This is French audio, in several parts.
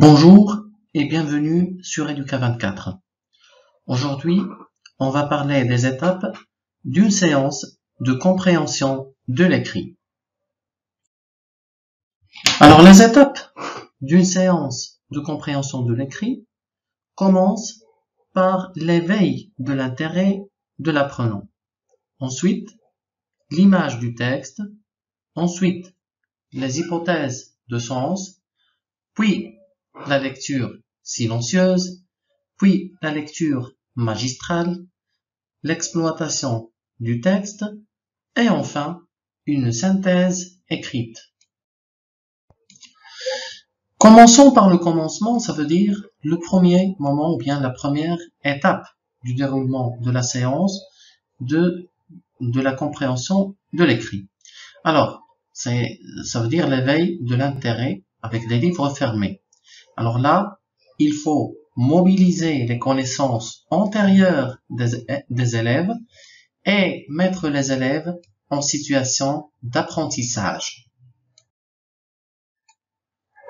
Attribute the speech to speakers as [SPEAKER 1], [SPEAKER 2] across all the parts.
[SPEAKER 1] Bonjour et bienvenue sur Educa24. Aujourd'hui, on va parler des étapes d'une séance de compréhension de l'écrit. Alors, les étapes d'une séance de compréhension de l'écrit commencent par l'éveil de l'intérêt de l'apprenant. Ensuite, l'image du texte. Ensuite, les hypothèses de sens. Puis, la lecture silencieuse, puis la lecture magistrale, l'exploitation du texte et enfin une synthèse écrite. Commençons par le commencement, ça veut dire le premier moment ou bien la première étape du déroulement de la séance de la compréhension de l'écrit. Alors, ça veut dire l'éveil de l'intérêt avec les livres fermés. Alors là, il faut mobiliser les connaissances antérieures des élèves et mettre les élèves en situation d'apprentissage.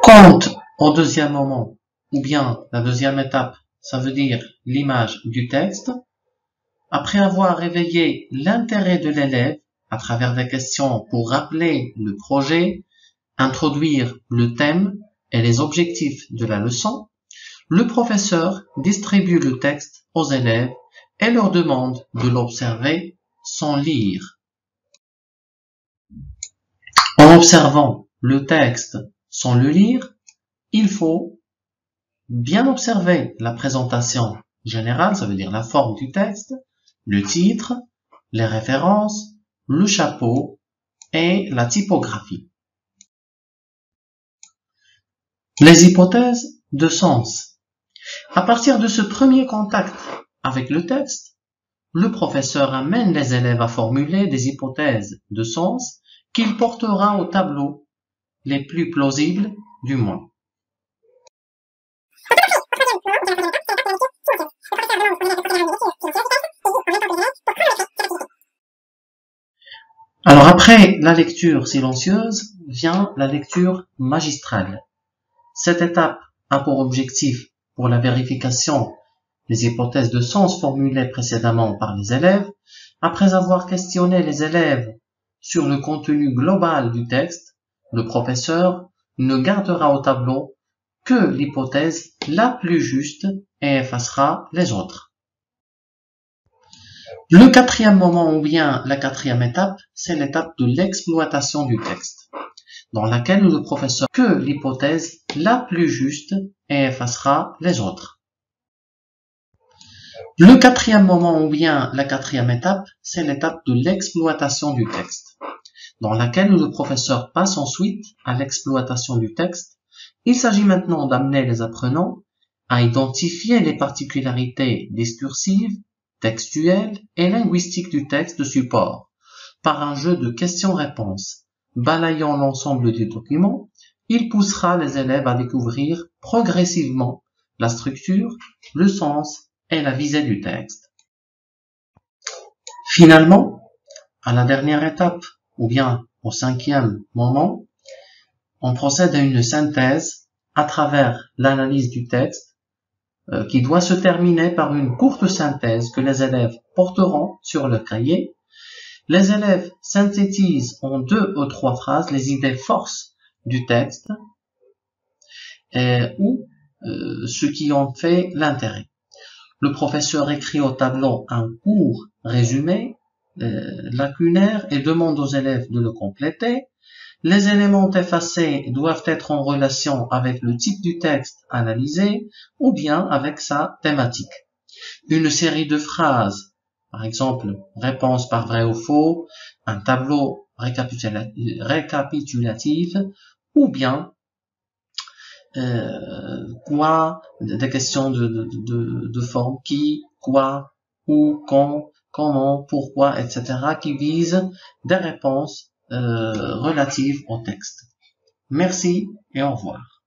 [SPEAKER 1] Quant au deuxième moment, ou bien la deuxième étape, ça veut dire l'image du texte. Après avoir réveillé l'intérêt de l'élève à travers des questions pour rappeler le projet, introduire le thème et les objectifs de la leçon, le professeur distribue le texte aux élèves et leur demande de l'observer sans lire. En observant le texte sans le lire, il faut bien observer la présentation générale, ça veut dire la forme du texte, le titre, les références, le chapeau et la typographie. Les hypothèses de sens. À partir de ce premier contact avec le texte, le professeur amène les élèves à formuler des hypothèses de sens qu'il portera au tableau, les plus plausibles du moins. Alors après la lecture silencieuse vient la lecture magistrale. Cette étape a pour objectif pour la vérification des hypothèses de sens formulées précédemment par les élèves. Après avoir questionné les élèves sur le contenu global du texte, le professeur ne gardera au tableau que l'hypothèse la plus juste et effacera les autres. Le quatrième moment ou bien la quatrième étape, c'est l'étape de l'exploitation du texte, dans laquelle le professeur que l'hypothèse la plus juste et effacera les autres. Le quatrième moment ou bien la quatrième étape, c'est l'étape de l'exploitation du texte, dans laquelle le professeur passe ensuite à l'exploitation du texte. Il s'agit maintenant d'amener les apprenants à identifier les particularités discursives, textuelles et linguistiques du texte de support par un jeu de questions-réponses. Balayant l'ensemble du document, il poussera les élèves à découvrir progressivement la structure, le sens et la visée du texte. Finalement, à la dernière étape, ou bien au cinquième moment, on procède à une synthèse à travers l'analyse du texte qui doit se terminer par une courte synthèse que les élèves porteront sur le cahier. Les élèves synthétisent en 2 ou 3 phrases les idées forces du texte ou ce qui en fait l'intérêt. Le professeur écrit au tableau un court résumé lacunaire et demande aux élèves de le compléter. Les éléments effacés doivent être en relation avec le type du texte analysé ou bien avec sa thématique. Une série de phrases, par exemple réponse par vrai ou faux, un tableau récapitulatif ou bien quoi, des questions de forme, qui, quoi, où, quand, comment, pourquoi, etc. qui visent des réponses relatives au texte. Merci et au revoir.